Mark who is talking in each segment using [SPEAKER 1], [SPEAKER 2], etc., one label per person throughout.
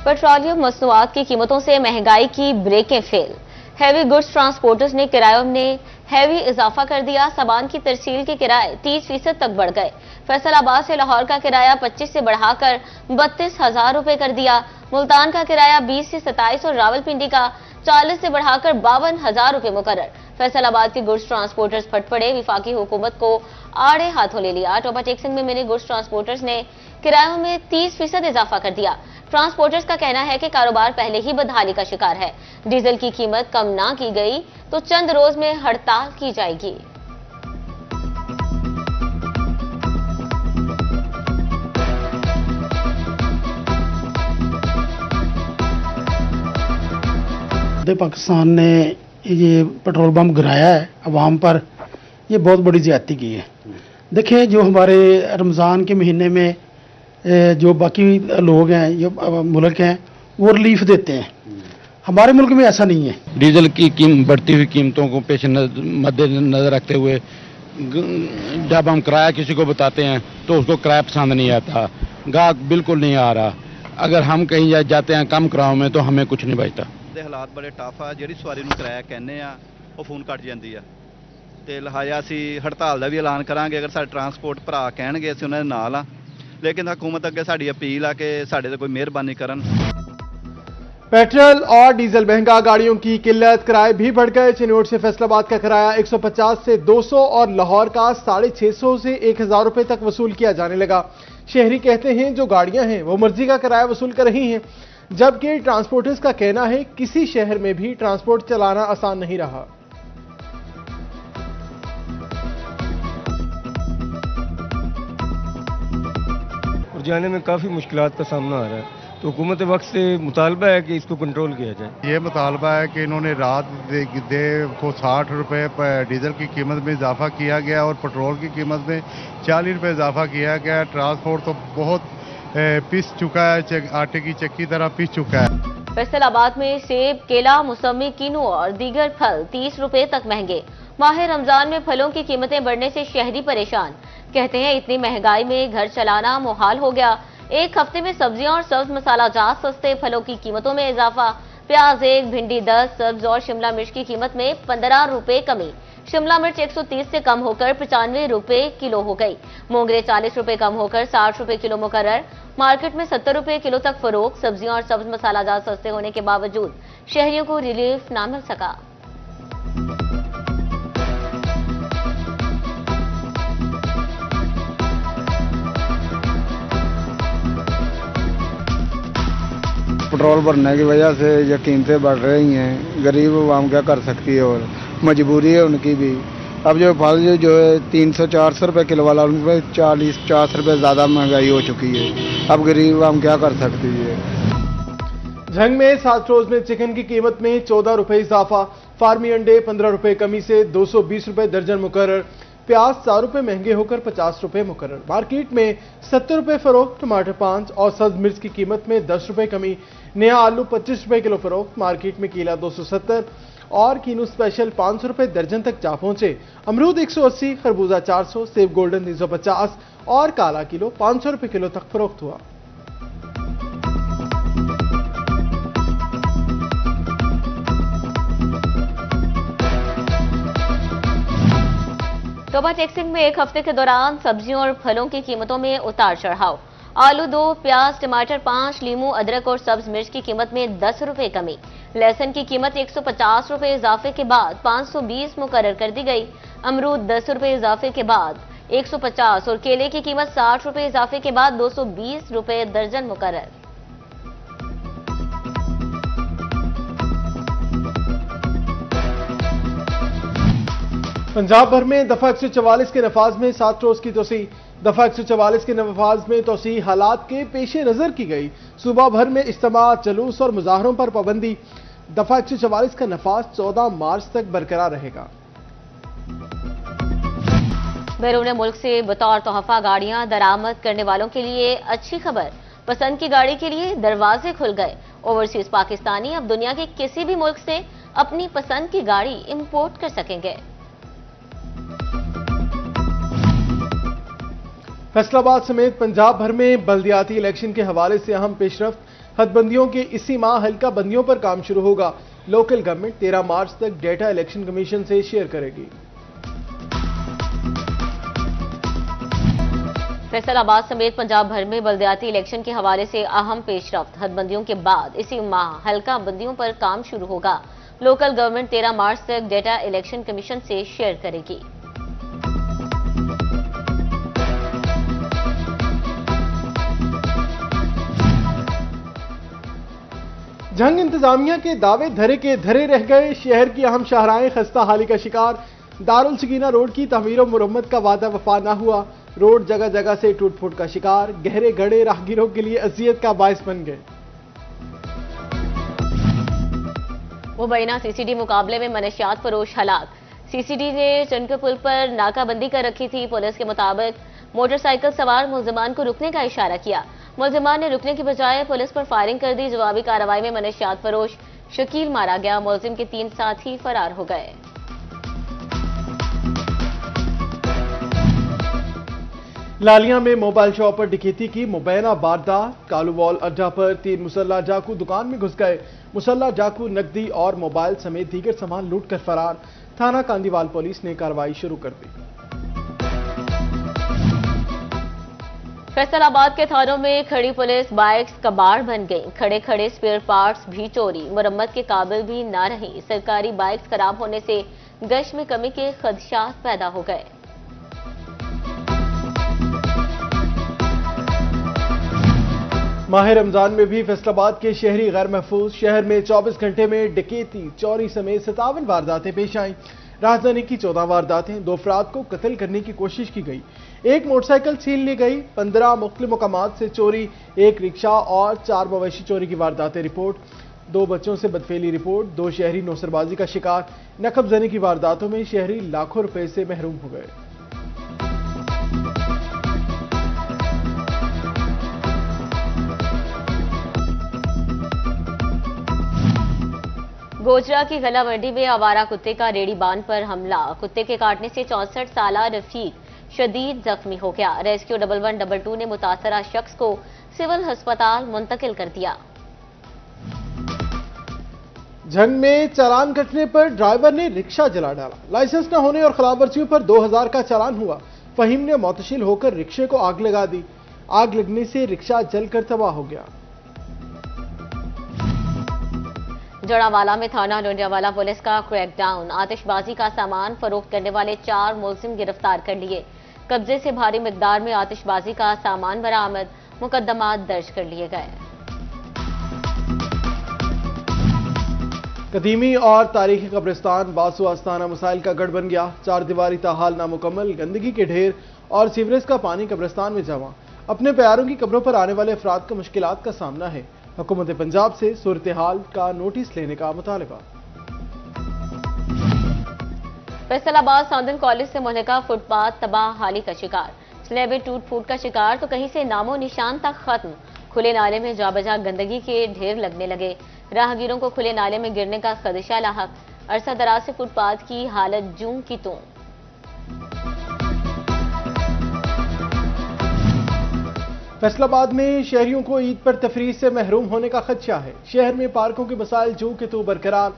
[SPEAKER 1] Petroleum मसनूआत की कीमतों से महंगाई की ब्रेकें फेल। हैवी गुड्स ट्रांसपोर्टर्स ने किरायों में हैवी इजाफा कर दिया। सामान की तरसील के किराए 30% तक बढ़ गए। फैसलाबाद से लाहौर का किराया 25 से बढ़ाकर 32,000 रुपए कर दिया। मुल्तान का किराया 20 से 27 और रावलपिंडी का 40 से बढ़ाकर 52,000 रुपए मुकर्रर। फैसलाबाद के गुड्स ट्रांसपोर्टर्स फट पड़े, विफाकी हुकूमत को आड़े हाथों ले लिया। टोबा टेक्सिंग में मिनी गुड्स ट्रांसपोर्टर्स ने किरायों में 30% इजाफा कर दिया। ट्रांसपोर्टर्स का कहना है कि कारोबार पहले ही बदहाली का शिकार है। डीजल की कीमत कम ना की गई तो चंद रोज में हड़ताल की जाएगी।
[SPEAKER 2] पाकिस्तान ने ये पेट्रोल पंप गिराया है अवाम पर, ये बहुत बड़ी ज्यादती की है। देखिए, जो हमारे रमज़ान के महीने में जो बाकी लोग हैं, जो मुल्क हैं, वो रिलीफ देते हैं। हमारे मुल्क में ऐसा नहीं है।
[SPEAKER 3] डीजल की बढ़ती हुई कीमतों को पेश मद्देनजर रखते हुए जब हम किराया किसी को बताते हैं तो उसको किराया पसंद नहीं आता, गाहक बिल्कुल नहीं आ रहा। अगर हम कहीं जाते हैं कम किरायों में तो हमें कुछ नहीं बचता।
[SPEAKER 4] हालात बड़े टफ आ, जी सवारी किराया कहने वो फोन कट जाती है, तो लिहाजा असी हड़ताल का भी ऐलान करांगे। अगर साडे ट्रांसपोर्ट भरा कहणगे असीं उन्हां दे नाल आ, लेकिन हुकूमत अगे साडी अपील आ कि साडे ते कोई मेहरबानी करन।
[SPEAKER 5] पेट्रोल और डीजल महंगा, गाड़ियों की किल्लत, किराए भी बढ़ गए। चिन्नौर से फैसलाबाद का किराया 150 से 200 और लाहौर का 650 से 1000 रुपए तक वसूल किया जाने लगा। शहरी कहते हैं जो गाड़ियां हैं वो मर्जी का किराया वसूल कर रही हैं, जबकि ट्रांसपोर्टर्स का कहना है किसी शहर में भी ट्रांसपोर्ट चलाना आसान नहीं रहा।
[SPEAKER 6] और जाने में काफ़ी मुश्किलात का सामना आ रहा है, तो हुकूमत वक्त से मुतालबा है कि इसको कंट्रोल किया जाए।
[SPEAKER 7] ये मुतालबा है कि इन्होंने रात दे को 60 रुपये डीजल की कीमत में इजाफा किया गया और पेट्रोल की कीमत में 40 रुपये इजाफा किया गया। ट्रांसपोर्ट तो बहुत पिस चुका है, आटे की चक्की तरह पिस चुका है।
[SPEAKER 1] फैसलाबाद में सेब, केला, मौसमी, किनू और दीगर फल 30 रुपए तक महंगे। माह रमजान में फलों की कीमतें बढ़ने से शहरी परेशान। कहते हैं इतनी महंगाई में घर चलाना मुहाल हो गया। एक हफ्ते में सब्जियां और सब्ज मसाला जात सस्ते, फलों की कीमतों में इजाफा। प्याज 1, भिंडी 10, सब्ज और शिमला मिर्च की कीमत में 15 रुपए कमी। शिमला मिर्च 130 से कम होकर 95 रुपए किलो हो गई। मोंगरे 40 रुपए कम होकर 60 रुपए किलो मुकर्रर। मार्केट में 70 रुपए किलो तक फरोख्त। सब्जियां और सब्ज मसाला जात सस्ते होने के बावजूद शहरियों को रिलीफ ना मिल सका।
[SPEAKER 8] पेट्रोल भरने की वजह से ये कीमतें बढ़ रही हैं, गरीब आवाम क्या कर सकती है और मजबूरी है उनकी भी। अब जो फल जो है 300-400 रुपये किलो वाला, उन पर 40-50 रुपये ज़्यादा महंगाई हो चुकी है। अब गरीब आवाम क्या कर सकती है।
[SPEAKER 5] झंग में 7 रोज में चिकन की कीमत में 14 रुपए इजाफा। फार्मी अंडे 15 रुपए कमी से 220 रुपए दर्जन मुकर्रर। प्याज 4 रुपए महंगे होकर 50 रुपए मुकर्रर। मार्केट में 70 रुपए फरोख्त। टमाटर 5 और सब्ज मिर्च की कीमत में 10 रुपए कमी। नया आलू 25 रुपए किलो फरोख्त। मार्केट में केला 270 और कीनू स्पेशल 500 रुपए दर्जन तक जा पहुंचे। अमरूद 180, खरबूजा 400, सेब गोल्डन 350 और काला किलो 500 रुपए किलो तक फरोख्त हुआ।
[SPEAKER 1] टोबा टेक्सिंग में एक हफ्ते के दौरान सब्जियों और फलों की कीमतों में उतार चढ़ाव। आलू 2, प्याज, टमाटर 5, लीमू, अदरक और सब्ज मिर्च की कीमत में 10 रुपए कमी। लहसुन की कीमत 150 रुपए इजाफे के बाद 520 मुकर्रर कर दी गई। अमरूद 10 रुपए इजाफे के बाद 150 और केले की कीमत 60 रुपए इजाफे के बाद 220 रुपए दर्जन मुकर्रर।
[SPEAKER 5] पंजाब भर में दफा 144 के नफाज में 7 रोज की तोसी। दफा 144 के नफाज में तोसी हालात के पेश नजर की गई। सूबा भर में इज्तिमा, जुलूस और मुजाहरों पर पाबंदी। दफा 144 का नफाज 14 मार्च तक बरकरार रहेगा।
[SPEAKER 1] बैरून मुल्क से बतौर तोहफा गाड़ियां दरामद करने वालों के लिए अच्छी खबर। पसंद की गाड़ी के लिए दरवाजे खुल गए। ओवरसीज पाकिस्तानी अब दुनिया के किसी भी मुल्क से अपनी पसंद की गाड़ी इंपोर्ट कर सकेंगे। फैसलाबाद समेत पंजाब भर में बल्दियाती इलेक्शन के हवाले से अहम पेशरफ्त।
[SPEAKER 5] हदबंदियों के इसी माह हल्का बंदियों पर काम शुरू होगा। लोकल गवर्नमेंट 13 मार्च तक डेटा इलेक्शन कमीशन से शेयर करेगी।
[SPEAKER 1] फैसलाबाद समेत पंजाब भर में बल्दियाती इलेक्शन के हवाले से अहम पेशरफ्त। हदबंदियों के बाद इसी माह हल्का बंदियों पर काम शुरू होगा। लोकल गवर्नमेंट 13 मार्च तक डेटा इलेक्शन कमीशन से शेयर करेगी।
[SPEAKER 5] जंग इंतजामिया के दावे धरे के धरे रह गए। शहर की अहम शाहराएं खस्ता हाली का शिकार। दारुल सकीना रोड की तमीर और मुरम्मत का वादा वफा न हुआ। रोड जगह जगह से टूट फूट का शिकार। गहरे गड्ढे राहगीरों के लिए अजियत का बायस बन गए।
[SPEAKER 1] मुबैना सीसीडी मुकाबले में मनशियात फरोश हलाक। सीसीडी ने चनके पुल पर नाकाबंदी कर रखी थी। पुलिस के मुताबिक मोटरसाइकिल सवार मुलजिमान को रुकने का इशारा किया। मुलजिमान ने रुकने की बजाय पुलिस पर फायरिंग कर दी। जवाबी कार्रवाई में मनशियात फरोश शकील मारा गया। मुलजिम के 3 साथी फरार हो गए।
[SPEAKER 5] लालिया में मोबाइल शॉप पर डकैती की मुबैना वारदात। कालूवाल अड्डा पर 3 मुसल्ला डाकू दुकान में घुस गए। मुसल्ला डाकू नकदी और मोबाइल समेत दीगर सामान लूट कर फरार। थाना कांदीवाल पुलिस ने कार्रवाई शुरू कर दी।
[SPEAKER 1] फैसलाबाद के थानों में खड़ी पुलिस बाइक्स कबाड़ बन गई। खड़े खड़े स्पेयर पार्ट्स भी चोरी। मुरम्मत के काबिल भी ना रही। सरकारी बाइक्स खराब होने से गश्त में कमी के खदशात पैदा हो गए।
[SPEAKER 5] माह रमजान में भी फैसलाबाद के शहरी गैर महफूज। शहर में 24 घंटे में डकैती चोरी समेत 57 वारदातें पेश आईं। राजधानी की 14 वारदातें। 2 अफराद को कत्ल करने की कोशिश की गई। 1 मोटरसाइकिल छीन ली गई। 15 मुख्तलिफ मकामात से चोरी। 1 रिक्शा और 4 मवेशी चोरी की वारदातें रिपोर्ट। 2 बच्चों से बदफेली रिपोर्ट। 2 शहरी नौसरबाजी का शिकार। नकबजनी की वारदातों में शहरी लाखों रुपए से महरूम हो गए।
[SPEAKER 1] गोजरा की गला मंडी में आवारा कुत्ते का रेडी बांध पर हमला। कुत्ते के काटने से 64 साल रफीक शदीद जख्मी हो गया। रेस्क्यू 1112 ने मुतासरा शख्स को सिविल अस्पताल मुंतकिल कर दिया।
[SPEAKER 5] जंग में चालान कटने पर ड्राइवर ने रिक्शा जला डाला। लाइसेंस न होने और खिलाफवर्जियों पर 2000 का चालान हुआ। फहीम ने मुतशिल होकर रिक्शे को आग लगा दी। आग लगने से रिक्शा जलकर तबाह हो गया।
[SPEAKER 1] जड़ावाला में थाना लोंडियावाला पुलिस का क्रैकडाउन। आतिशबाजी का सामान फरोख्त करने वाले 4 मुलजिम गिरफ्तार कर लिए। कब्जे से भारी मिकदार में आतिशबाजी का सामान बरामद। मुकदमा दर्ज कर लिए गए।
[SPEAKER 5] कदीमी और तारीखी कब्रिस्तान बासु आस्थाना मसाइल का गढ़ बन गया। 4 दीवारी ताहाल नामुकम्मल। गंदगी के ढेर और सीवरेज का पानी कब्रिस्तान में जमा। अपने प्यारों की कब्रों पर आने वाले अफराद को मुश्किलात का सामना है। हुकूमत पंजाब से सूरत हाल का नोटिस लेने का मुतालबा।
[SPEAKER 1] फैसलाबाद साउदर्न कॉलेज से मुल्का फुटपाथ तबाह हाली का शिकार। स्लैबें टूट फूट का शिकार तो कहीं से नामो निशान तक खत्म। खुले नाले में जाबजा गंदगी के ढेर लगने लगे। राहगीरों को खुले नाले में गिरने का खदशा लाहक। अरसा दराज से फुटपाथ की हालत जूं की तूं।
[SPEAKER 5] फैसलाबाद में शहरियों को ईद पर तफरीह से महरूम होने का खदशा है। शहर में पार्कों के मसाइल जू के तू बरकरार।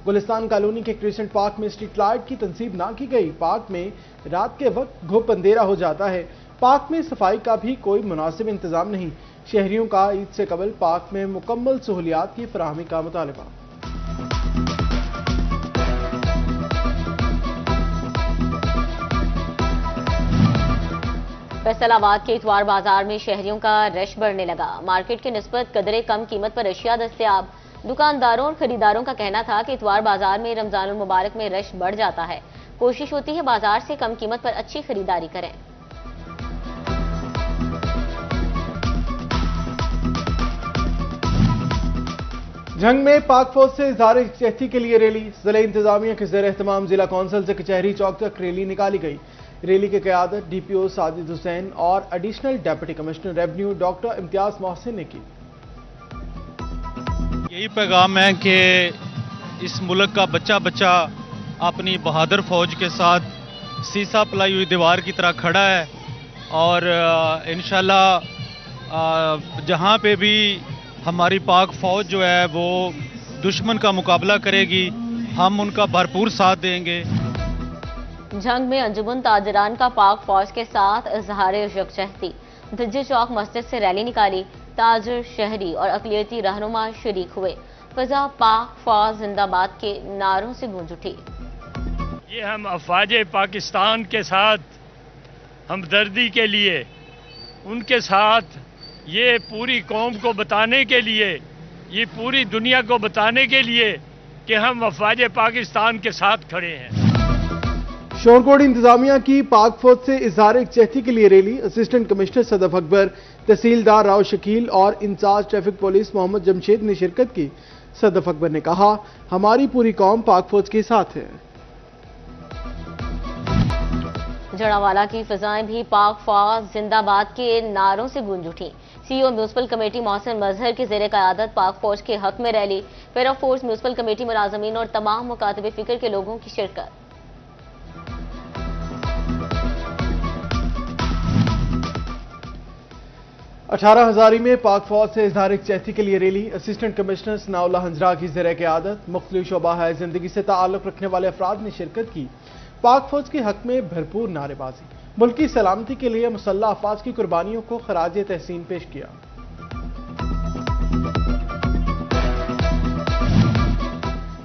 [SPEAKER 5] गुलिस्तान कॉलोनी के क्रिसेंट पार्क में स्ट्रीट लाइट की तंसीब ना की गई। पार्क में रात के वक्त घुप अंधेरा हो जाता है। पार्क में सफाई का भी कोई मुनासिब इंतजाम नहीं। शहरियों का ईद से कबल पार्क में मुकम्मल सहूलियात की फराहमी का मुतालबा।
[SPEAKER 1] फैसलाबाद के इतवार बाजार में शहरियों का रश बढ़ने लगा। मार्केट के निस्बत कदरे कम कीमत पर अशिया दस्तयाब। दुकानदारों और खरीदारों का कहना था कि इतवार बाजार में रमजानुल मुबारक में रश बढ़ जाता है। कोशिश होती है बाजार से कम कीमत पर अच्छी खरीदारी करें।
[SPEAKER 5] जंग में पाक फौज से इज़हार यकजहती के लिए रैली। जिला इंतजामिया के ज़ेर एहतमाम जिला कौंसिल से कचहरी चौक तक रैली निकाली गई। रैली की क़यादत डीपीओ साजिद हुसैन और additional deputy commissioner revenue doctor Imtiaz Mohsin ने की।
[SPEAKER 9] यही पैगाम है कि इस मुल्क का बच्चा बच्चा अपनी बहादुर फौज के साथ सीसा पलाई हुई दीवार की तरह खड़ा है और इंशाल्लाह जहाँ पे भी हमारी पाक फौज जो है वो दुश्मन का मुकाबला करेगी, हम उनका भरपूर साथ देंगे।
[SPEAKER 1] जंग में अंजुमन ताजरान का पाक फौज के साथ इजहार यकजहती। दिज्जी चौक मस्जिद से रैली निकाली। ताजर, शहरी और अकलियती रहनुमा शरीक हुए। फिजा पाक फौज जिंदाबाद के नारों से गूंज उठी।
[SPEAKER 10] ये हम अफवाज पाकिस्तान के साथ हमदर्दी के लिए, उनके साथ ये पूरी कौम को बताने के लिए, ये पूरी दुनिया को बताने के लिए कि हम अफवाज पाकिस्तान के साथ खड़े हैं।
[SPEAKER 5] शोरकोट इंतजामिया की पाक फौज से इजहार यकजहती के लिए rally. Assistant commissioner Sadaf Akbar, tehsildar Rao Shakeel और in charge traffic police Mohammad Jamshed ने शिरकत की। सदफ अकबर ने कहा, हमारी पूरी कौम पाक फौज के साथ है।
[SPEAKER 1] जड़ावाला की फिजाएं भी पाक फौज जिंदाबाद के नारों से गूंज उठी। CEO municipal committee Mohsin Mazhar की ज़ेरे क़यादत पाक फौज के हक में rally. Para force municipal committee मुलाजमीन और तमाम मुकातबे फिक्र के लोगों की शिरकत।
[SPEAKER 5] अठारह हजारी में पाक फौज से इजहार यकजहती के लिए रैली। असिस्टेंट कमिश्नर सनाउल्ला हंजरा की ज़ेरे क़यादत मुख्तलिफ शोबा है जिंदगी से ताल्लुक़ रखने वाले अफराद ने शिरकत की। पाक फौज के हक में भरपूर नारेबाजी। मुल्क की सलामती के लिए मुसल्लह अफवाज की कुर्बानियों को खराज तहसीन पेश किया।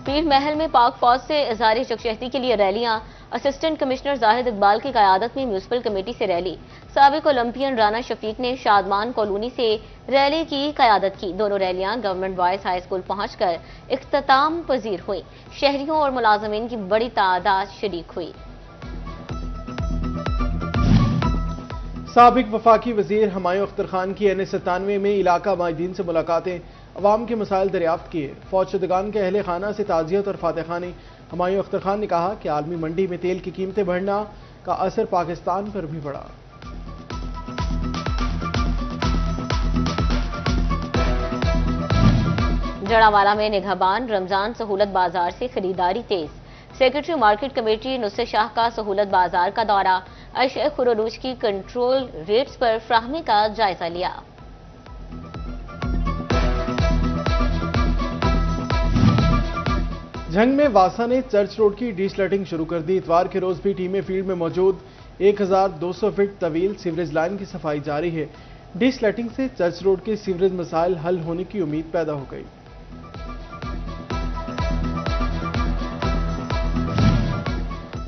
[SPEAKER 1] पीर महल में पाक फौज से इजहार यकजहती के लिए रैलियां। असिस्टेंट कमिश्नर जाहिद इकबाल की क़यादत में म्यूनिसिपल कमेटी से रैली। साबिक ओलंपियन राना शफीक ने शादमान कॉलोनी से रैली की क़यादत की। दोनों रैलियां गवर्नमेंट बॉयज हाई स्कूल पहुंचकर इख्तिताम पजीर हुई। शहरियों और मुलाजमीन की बड़ी तादाद शरीक हुई।
[SPEAKER 5] साबिक वफाकी वजीर हुमायूं अख्तर खान की NH97 में इलाका माहिदीन से मुलाकातें। अवाम के मसाइल दरियाफ्त किए। फौज शुदगान के अहले खाना से ताजियत और फातह खानी। हुमायूं अख्तर खान ने कहा कि आलमी मंडी में तेल की कीमतें बढ़ना का असर पाकिस्तान पर भी पड़ा।
[SPEAKER 1] जड़ावाला में निगहबान रमजान सहूलत बाजार से खरीदारी तेज। Secretary market committee Nusrat Shah का सहूलत बाजार का दौरा। अशय खुरूज की कंट्रोल रेट्स पर फ्राहमी का जायजा लिया।
[SPEAKER 5] जंग में वासा ने चर्च रोड की डीस्लटिंग शुरू कर दी। इतवार के रोज भी टीमें फील्ड में मौजूद। 1200 फीट तवील सीवरेज लाइन की सफाई जारी है। डीस्लटिंग से चर्च रोड के सीवरेज मसाइल हल होने की उम्मीद पैदा हो गई।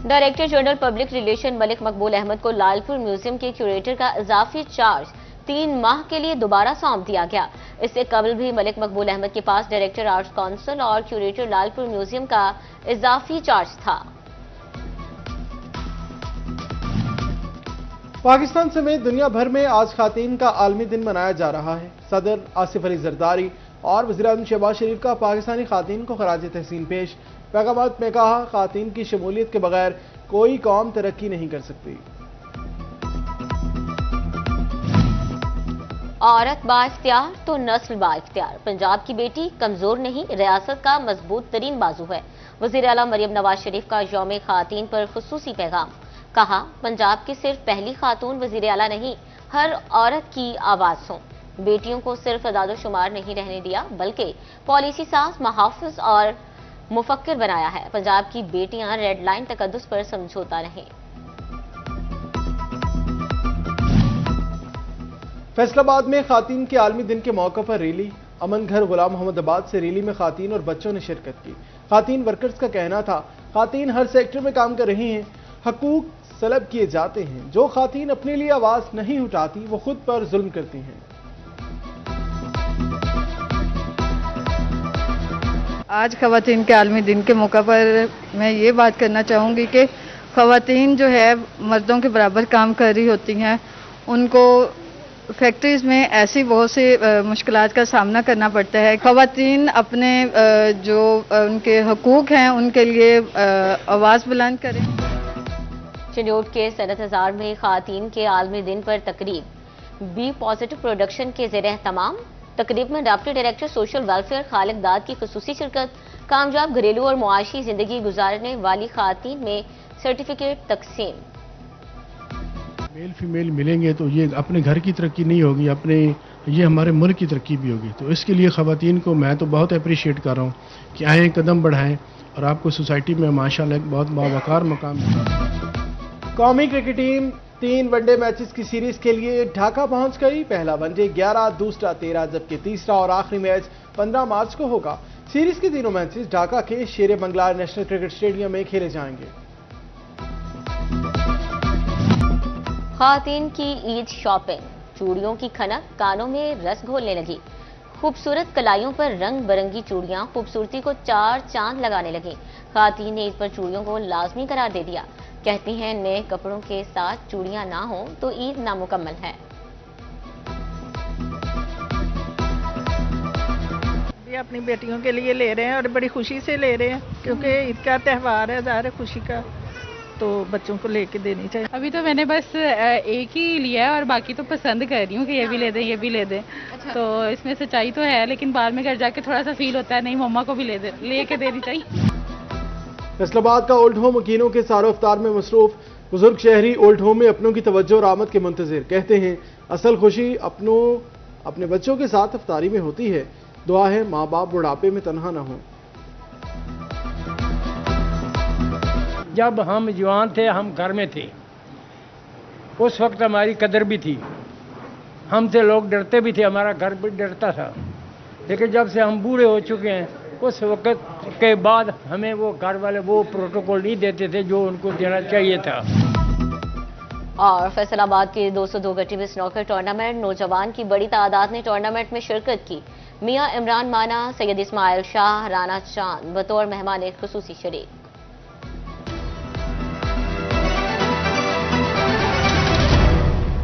[SPEAKER 1] Director general public relation Malik मकबूल अहमद को लालपुर म्यूजियम के क्यूरेटर का इजाफी चार्ज 3 माह के लिए दोबारा सौंप दिया गया। इससे कबल भी मलिक मकबूल अहमद के पास डायरेक्टर आर्ट्स काउंसिल और क्यूरेटर लालपुर म्यूजियम का इजाफी चार्ज था।
[SPEAKER 5] पाकिस्तान समेत दुनिया भर में आज खातीन का आलमी दिन मनाया जा रहा है। सदर आसिफ अली जरदारी और वज़ीर-ए-आज़म शहबाज शरीफ का पाकिस्तानी खातीन को खराज तहसीन पेश। पैगामात में कहा, खातीन की शमूलियत के बगैर कोई कौम तरक्की नहीं कर सकती।
[SPEAKER 1] औरत बाइख्तियार तो नस्ल बाइख्तियार। पंजाब की बेटी कमजोर नहीं, रियासत का मजबूत तरीन बाजू है। वज़ीर आला मरियम नवाज शरीफ का यौम खातीन पर खुसूसी पैगाम। कहा, पंजाब की सिर्फ पहली खातून वज़ीर आला नहीं, हर औरत की आवाज हो। बेटियों को सिर्फ अदादोशुमार नहीं रहने दिया, बल्कि पॉलिसी साज, मुहाफिज और मुफक्किर बनाया है। पंजाब की बेटियां रेड लाइन तकद्दुस पर समझौता नहीं।
[SPEAKER 5] फैसलाबाद में खातीन के आलमी दिन के मौके पर रैली। अमन घर गुलाम मोहम्मदाबाद से रैली में खातीन और बच्चों ने शिरकत की। खातीन वर्कर्स का कहना था, खातीन हर सेक्टर में काम कर रही हैं, हकूक सलब किए जाते हैं। जो खातीन अपने लिए आवाज नहीं उठाती वो खुद पर जुल्म करती हैं।
[SPEAKER 11] आज ख़वातीन के आलमी दिन के मौका पर मैं ये बात करना चाहूँगी कि ख़वातीन जो है मर्दों के बराबर काम कर रही होती हैं। उनको फैक्ट्रीज़ में ऐसी बहुत सी मुश्किलात का सामना करना पड़ता है। ख़वातीन अपने जो उनके हकूक़ हैं उनके लिए आवाज़ बुलंद करें।
[SPEAKER 1] चिन्योट के सनत हज़ार में खातीन के आलमी दिन पर तकरीब। बी पॉजिटिव प्रोडक्शन के ज़ेर तमाम तकरीब में डिप्टी डायरेक्टर सोशल वेलफेयर खालिक दाद की खुसूसी शिरकत। कामयाब घरेलू और मुआशी जिंदगी गुजारने वाली खातीन में सर्टिफिकेट तकसीम।
[SPEAKER 2] मेल फीमेल मिलेंगे तो ये अपने घर की तरक्की नहीं होगी, अपने ये हमारे मुल्क की तरक्की भी होगी। तो इसके लिए ख़वातीन को मैं तो बहुत अप्रिशिएट कर रहा हूँ कि आएँ, कदम बढ़ाएं और आपको सोसाइटी में माशाल्लाह एक बहुत बावकार मकाम।
[SPEAKER 5] कौमी क्रिकेट टीम 3 वनडे मैचेस की सीरीज के लिए ढाका पहुंच गई। पहला वनडे 11, दूसरा 13, जबकि तीसरा और आखिरी मैच 15 मार्च को होगा। सीरीज के तीनों मैचेस ढाका के शेर बंगला नेशनल क्रिकेट स्टेडियम में खेले जाएंगे।
[SPEAKER 1] ख़वातीन की ईद शॉपिंग, चूड़ियों की खनक कानों में रस घोलने लगी। खूबसूरत कलाइयों पर रंग बिरंगी चूड़ियां खूबसूरती को 4 चांद लगाने लगी। ख़वातीन ने ईद पर चूड़ियों को लाजमी करार दे दिया। कहती हैं नए कपड़ों के साथ चूड़ियां ना हो तो ईद नामुकम्मल है।
[SPEAKER 12] ये अपनी बेटियों के लिए ले रहे हैं और बड़ी खुशी से ले रहे हैं, क्योंकि ईद का त्यौहार है, ज़ाहिर है खुशी का, तो बच्चों को लेके देनी चाहिए।
[SPEAKER 13] अभी तो मैंने बस एक ही लिया है और बाकी तो पसंद कर रही हूँ कि ये भी ले दें, ये भी ले दें। अच्छा। तो इसमें सच्चाई तो है, लेकिन बाद में घर जाके थोड़ा सा फील होता है नहीं मम्मा को भी लेके देनी चाहिए।
[SPEAKER 5] फैसलाबाद का ओल्ड होम मकीनों के सारो इफ्तार में मसरूफ बुजुर्ग शहरी ओल्ड होम में अपनों की तवज्जो और आमद के मुंतजिर। कहते हैं असल खुशी अपने बच्चों के साथ इफ्तारी में होती है। दुआ है माँ बाप बुढ़ापे में तन्हा न हों।
[SPEAKER 14] जब हम जवान थे, हम घर में थे, उस वक्त हमारी कदर भी थी, हमसे लोग डरते भी थे, हमारा घर भी डरता था। लेकिन जब से हम बूढ़े हो चुके हैं, उस वक्त के बाद हमें वो घर वाले वो प्रोटोकॉल नहीं देते थे जो उनको देना चाहिए था।
[SPEAKER 1] और फैसलाबाद के 202 गटी में स्नॉकर टूर्नामेंट, नौजवान की बड़ी तादाद ने टूर्नामेंट में शिरकत की। मियां इमरान माना, सैयद इस्माइल शाह, राना चांद बतौर मेहमान खुसूसी शरीक।